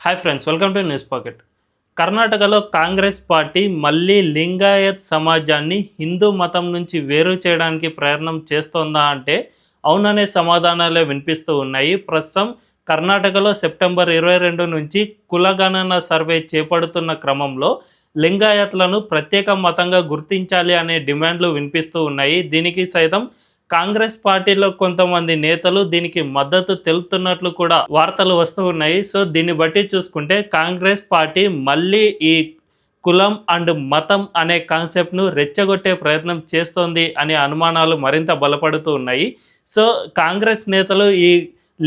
Hi friends, welcome to news pocket. కర్ణాటకలో Congress party మళ్ళీ లింగాయత్ సమాజాన్ని హిందూ మతం నుంచి వేరు చేయడానికి ప్రయత్నం చేస్తోందా అంటే అవుననే సమాధానాలే వినిపిస్తూ ఉన్నాయి. ప్రస్తుతం కర్ణాటకలో సెప్టెంబర్ 22 నుంచి కులగణన సర్వే చేపడుతున్న క్రమంలో లింగాయత్లను ప్రత్యేక మతంగా గుర్తించాలి అనే డిమాండ్లు వినిపిస్తూ ఉన్నాయి. దీనికి సైతం కాంగ్రెస్ పార్టీలో కొంతమంది నేతలు దీనికి మద్దతు తెలుపుతున్నట్లు కూడా వార్తలు వస్తూ ఉన్నాయి. సో దీన్ని బట్టి చూసుకుంటే కాంగ్రెస్ పార్టీ మళ్ళీ ఈ కులం అండ్ మతం అనే కాన్సెప్ట్ను రెచ్చగొట్టే ప్రయత్నం చేస్తోంది అనే అనుమానాలు మరింత బలపడుతూ ఉన్నాయి. సో కాంగ్రెస్ నేతలు ఈ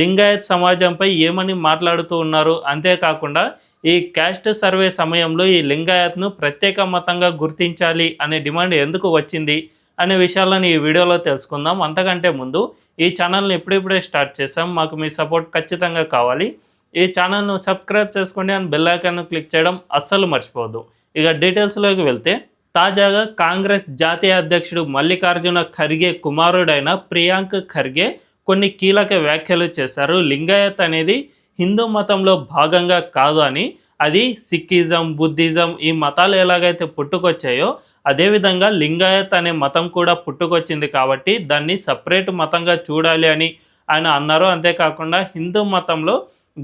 లింగాయత్ సమాజంపై ఏమని మాట్లాడుతూ ఉన్నారు, అంతేకాకుండా ఈ క్యాస్ట్ సర్వే సమయంలో ఈ లింగాయత్ను ప్రత్యేక మతంగా గుర్తించాలి అనే డిమాండ్ ఎందుకు వచ్చింది అనే విషయాలను ఈ వీడియోలో తెలుసుకుందాం. అంతకంటే ముందు ఈ ఛానల్ని ఇప్పుడిప్పుడే స్టార్ట్ చేసాం, మాకు మీ సపోర్ట్ ఖచ్చితంగా కావాలి. ఈ ఛానల్ను సబ్స్క్రైబ్ చేసుకోండి అండ్ బెల్ ఐకాన్ను క్లిక్ చేయడం అస్సలు మర్చిపోవద్దు. ఇక డీటెయిల్స్లోకి వెళ్తే, తాజాగా కాంగ్రెస్ జాతీయ అధ్యక్షుడు మల్లికార్జున ఖర్గే కుమారుడైన ప్రియాంక్ ఖర్గే కొన్ని కీలక వ్యాఖ్యలు చేశారు. లింగాయత్ అనేది హిందూ మతంలో భాగంగా కాదు అని, అది సిక్కిజం, బుద్ధిజం ఈ మతాలు ఎలాగైతే పుట్టుకొచ్చాయో అదేవిధంగా లింగాయత్ అనే మతం కూడా పుట్టుకొచ్చింది కాబట్టి దాన్ని సపరేట్ మతంగా చూడాలి అని ఆయన అన్నారు. అంతేకాకుండా హిందూ మతంలో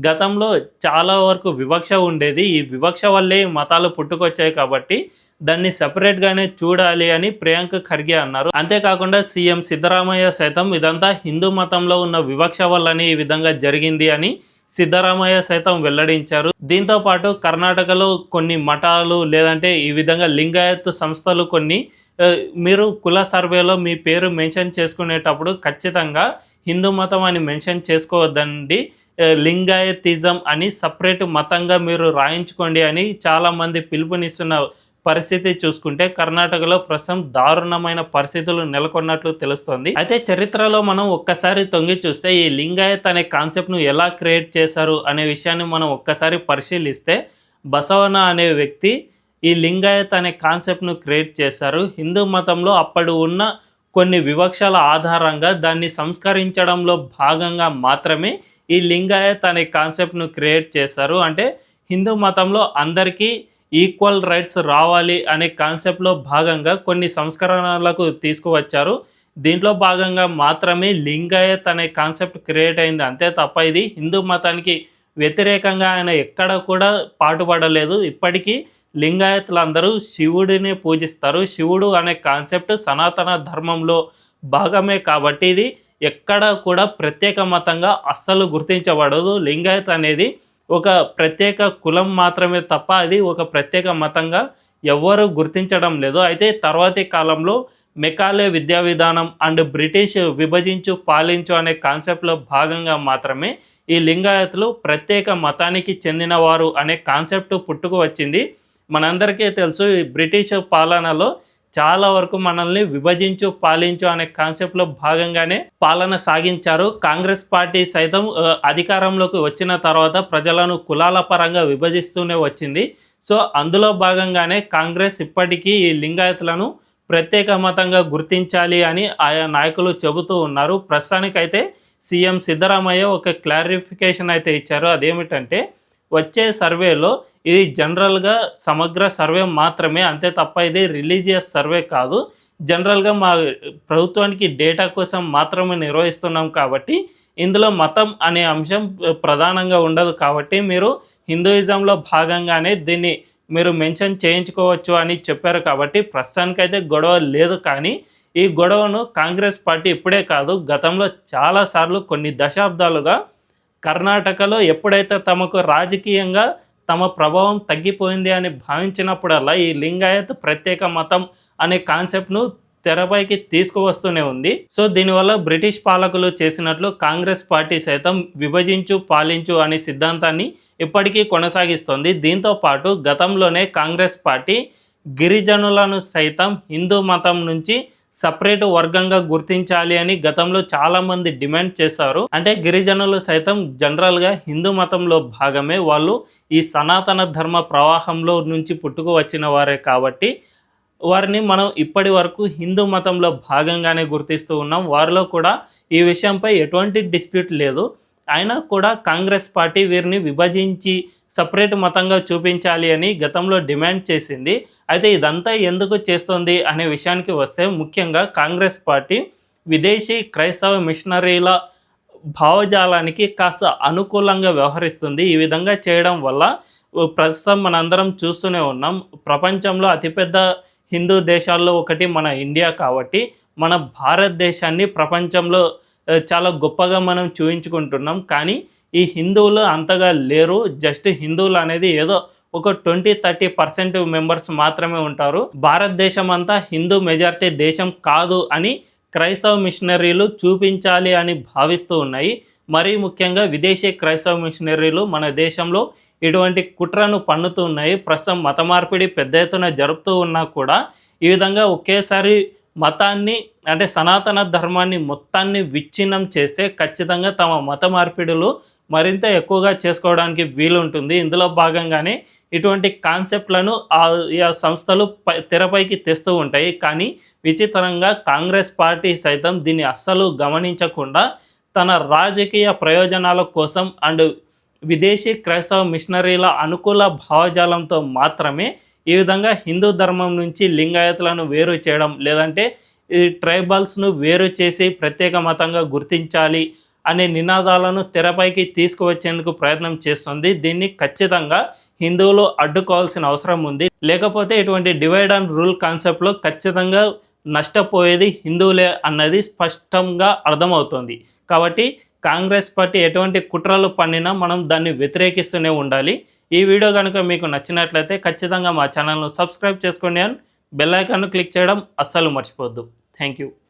గతంలో చాలా వరకు వివక్ష ఉండేది, ఈ వివక్ష వల్లే ఈ మతాలు పుట్టుకొచ్చాయి కాబట్టి దాన్ని సపరేట్గానే చూడాలి అని ప్రియాంక్ ఖర్గే అన్నారు. అంతేకాకుండా సీఎం సిద్ధరామయ్య సైతం ఇదంతా హిందూ మతంలో ఉన్న వివక్ష వల్లనే ఈ విధంగా జరిగింది అని సిద్ధరామయ్య సైతం వెల్లడించారు. దీంతో పాటు కర్ణాటకలో కొన్ని మఠాలు లేదంటే ఈ విధంగా లింగాయత్ సంస్థలు కొన్ని మీరు కుల సర్వేలో మీ పేరు మెన్షన్ చేసుకునేటప్పుడు ఖచ్చితంగా హిందూ మతం అని మెన్షన్ చేసుకోవద్దండి, లింగాయతిజం అని సపరేట్ మతంగా మీరు రాయించుకోండి అని చాలామంది పిలుపునిస్తున్న పరిస్థితి చూసుకుంటే కర్ణాటకలో ప్రస్తుతం దారుణమైన పరిస్థితులు నెలకొన్నట్లు తెలుస్తోంది. అయితే చరిత్రలో మనం ఒక్కసారి తొంగి చూస్తే ఈ లింగాయత్ అనే కాన్సెప్ట్ను ఎలా క్రియేట్ చేశారు అనే విషయాన్ని మనం ఒక్కసారి పరిశీలిస్తే, బసవన అనే వ్యక్తి ఈ లింగాయత్ అనే కాన్సెప్ట్ను క్రియేట్ చేశారు. హిందూ మతంలో అప్పుడు ఉన్న కొన్ని వివక్షల ఆధారంగా దాన్ని సంస్కరించడంలో భాగంగా మాత్రమే ఈ లింగాయత్ అనే కాన్సెప్ట్ను క్రియేట్ చేశారు. అంటే హిందూ మతంలో అందరికీ ఈక్వల్ రైట్స్ రావాలి అనే కాన్సెప్ట్లో భాగంగా కొన్ని సంస్కరణలకు తీసుకువచ్చారు. దీంట్లో భాగంగా మాత్రమే లింగాయత్ అనే కాన్సెప్ట్ క్రియేట్ అయింది, అంతే తప్ప ఇది హిందూ మతానికి వ్యతిరేకంగా ఆయన ఎక్కడ కూడా పాటుపడలేదు. ఇప్పటికీ లింగాయత్లందరూ శివుడిని పూజిస్తారు. శివుడు అనే కాన్సెప్ట్ సనాతన ధర్మంలో భాగమే కాబట్టి ఇది ఎక్కడ కూడా ప్రత్యేక మతంగా అస్సలు గుర్తించబడదు. లింగాయత్ అనేది ఒక ప్రత్యేక కులం మాత్రమే తప్ప అది ఒక ప్రత్యేక మతంగా ఎవ్వరూ గుర్తించడం లేదు. అయితే తర్వాతి కాలంలో మెకాలే విద్యా విధానం అండ్ బ్రిటిష్ విభజించు పాలించు అనే కాన్సెప్ట్లో భాగంగా మాత్రమే ఈ లింగాయత్లు ప్రత్యేక మతానికి చెందినవారు అనే కాన్సెప్ట్ పుట్టుకు వచ్చింది. మనందరికీ తెలుసు, ఈ బ్రిటిష్ పాలనలో చాలా వరకు మనల్ని విభజించు పాలించు అనే కాన్సెప్ట్లో భాగంగానే పాలన సాగించారు. కాంగ్రెస్ పార్టీ సైతం అధికారంలోకి వచ్చిన తర్వాత ప్రజలను కులాల పరంగా విభజిస్తూనే వచ్చింది. సో అందులో భాగంగానే కాంగ్రెస్ ఇప్పటికీ ఈ లింగాయతులను ప్రత్యేక మతంగా గుర్తించాలి అని ఆయా నాయకులు చెబుతూ ఉన్నారు. ప్రస్తుతానికైతే సీఎం సిద్ధరామయ్య ఒక క్లారిఫికేషన్ అయితే ఇచ్చారు. అదేమిటంటే, వచ్చే సర్వేలో ఇది జనరల్గా సమగ్ర సర్వే మాత్రమే, అంతే తప్ప ఇది రిలీజియస్ సర్వే కాదు. జనరల్గా మా ప్రభుత్వానికి డేటా కోసం మాత్రమే నిర్వహిస్తున్నాం కాబట్టి ఇందులో మతం అనే అంశం ప్రధానంగా ఉండదు కాబట్టి మీరు హిందూయిజంలో భాగంగానే దీన్ని మీరు మెన్షన్ చేయించుకోవచ్చు అని చెప్పారు. కాబట్టి ప్రస్తుతానికైతే గొడవ లేదు. కానీ ఈ గొడవను కాంగ్రెస్ పార్టీ ఇప్పుడే కాదు, గతంలో చాలాసార్లు కొన్ని దశాబ్దాలుగా కర్ణాటకలో ఎప్పుడైతే తమకు రాజకీయంగా తమ ప్రభావం తగ్గిపోయింది అని భావించినప్పుడల్లా ఈ లింగాయత్ ప్రత్యేక మతం అనే కాన్సెప్ట్ను తెరపైకి తీసుకువస్తూనే ఉంది. సో దీనివల్ల బ్రిటిష్ పాలకులు చేసినట్లు కాంగ్రెస్ పార్టీ సైతం విభజించు పాలించు అనే సిద్ధాంతాన్ని ఇప్పటికీ కొనసాగిస్తోంది. దీంతో పాటు గతంలోనే కాంగ్రెస్ పార్టీ గిరిజనులను సైతం హిందూ మతం నుంచి సపరేట్ వర్గంగా గుర్తించాలి అని గతంలో చాలామంది డిమాండ్ చేశారు. అంటే గిరిజనులు సైతం జనరల్గా హిందూ మతంలో భాగమే, వాళ్ళు ఈ సనాతన ధర్మ ప్రవాహంలో నుంచి పుట్టుకు వచ్చిన వారే కాబట్టి వారిని మనం ఇప్పటి వరకు హిందూ మతంలో భాగంగానే గుర్తిస్తూ ఉన్నాం. వారిలో కూడా ఈ విషయంపై ఎటువంటి డిస్ప్యూట్ లేదు. అయినా కూడా కాంగ్రెస్ పార్టీ వీరిని విభజించి సపరేట్ మతంగా చూపించాలి అని గతంలో డిమాండ్ చేసింది. అయితే ఇదంతా ఎందుకు చేస్తోంది అనే విషయానికి వస్తే ముఖ్యంగా కాంగ్రెస్ పార్టీ విదేశీ క్రైస్తవ మిషనరీల భావజాలానికి కాస్త అనుకూలంగా వ్యవహరిస్తుంది. ఈ విధంగా చేయడం వల్ల ప్రస్తుతం మనందరం చూస్తూనే ఉన్నాం. ప్రపంచంలో అతిపెద్ద హిందూ దేశాల్లో ఒకటి మన ఇండియా కాబట్టి మన భారతదేశాన్ని ప్రపంచంలో చాలా గొప్పగా మనం చూయించుకుంటున్నాం. కానీ ఈ హిందువులు అంతగా లేరు. జస్ట్ హిందువులు అనేది ఏదో ఒక 20-30% మెంబర్స్ మాత్రమే ఉంటారు. భారతదేశం అంతా హిందూ మెజారిటీ దేశం కాదు అని క్రైస్తవ మిషనరీలు చూపించాలి అని భావిస్తూ ఉన్నాయి. మరీ ముఖ్యంగా విదేశీ క్రైస్తవ మిషనరీలు మన దేశంలో ఇటువంటి కుట్రను పన్నుతూ ఉన్నాయి. ప్రస్తుతం మత మార్పిడి పెద్ద ఎత్తున జరుపుతూ ఉన్నా కూడా ఈ విధంగా ఒకేసారి మతాన్ని అంటే సనాతన ధర్మాన్ని మొత్తాన్ని విచ్ఛిన్నం చేస్తే ఖచ్చితంగా తమ మత మార్పిడులు మరింత ఎక్కువగా చేసుకోవడానికి వీలుంటుంది. ఇందులో భాగంగానే ఇటువంటి కాన్సెప్ట్లను ఆయా సంస్థలు తెరపైకి తెస్తూ ఉంటాయి. కానీ విచిత్రంగా కాంగ్రెస్ పార్టీ సైతం దీన్ని అస్సలు గమనించకుండా తన రాజకీయ ప్రయోజనాల కోసం అండ్ విదేశీ క్రైస్తవ మిషనరీల అనుకూల భావజాలంతో మాత్రమే ఈ విధంగా హిందూ ధర్మం నుంచి లింగాయతులను వేరు చేయడం, లేదంటే ఈ ట్రైబల్స్ను వేరు చేసి ప్రత్యేక మతంగా గుర్తించాలి అనే నినాదాలను తెరపైకి తీసుకువచ్చేందుకు ప్రయత్నం చేస్తుంది. దీన్ని ఖచ్చితంగా హిందువులు అడ్డుకోవాల్సిన అవసరం ఉంది. లేకపోతే ఇటువంటి డివైడ్ అండ్ రూల్ కాన్సెప్ట్లో ఖచ్చితంగా నష్టపోయేది హిందువులే అన్నది స్పష్టంగా అర్థమవుతుంది. కాబట్టి కాంగ్రెస్ పార్టీ ఎటువంటి కుట్రలు పన్నినా మనం దాన్ని వ్యతిరేకిస్తూనే ఉండాలి. ఈ వీడియో కనుక మీకు నచ్చినట్లయితే ఖచ్చితంగా మా ఛానల్ను సబ్స్క్రైబ్ చేసుకోండి అండ్ బెల్ ఐకాన్ను క్లిక్ చేయడం అస్సలు మర్చిపోవద్దు. Thank you.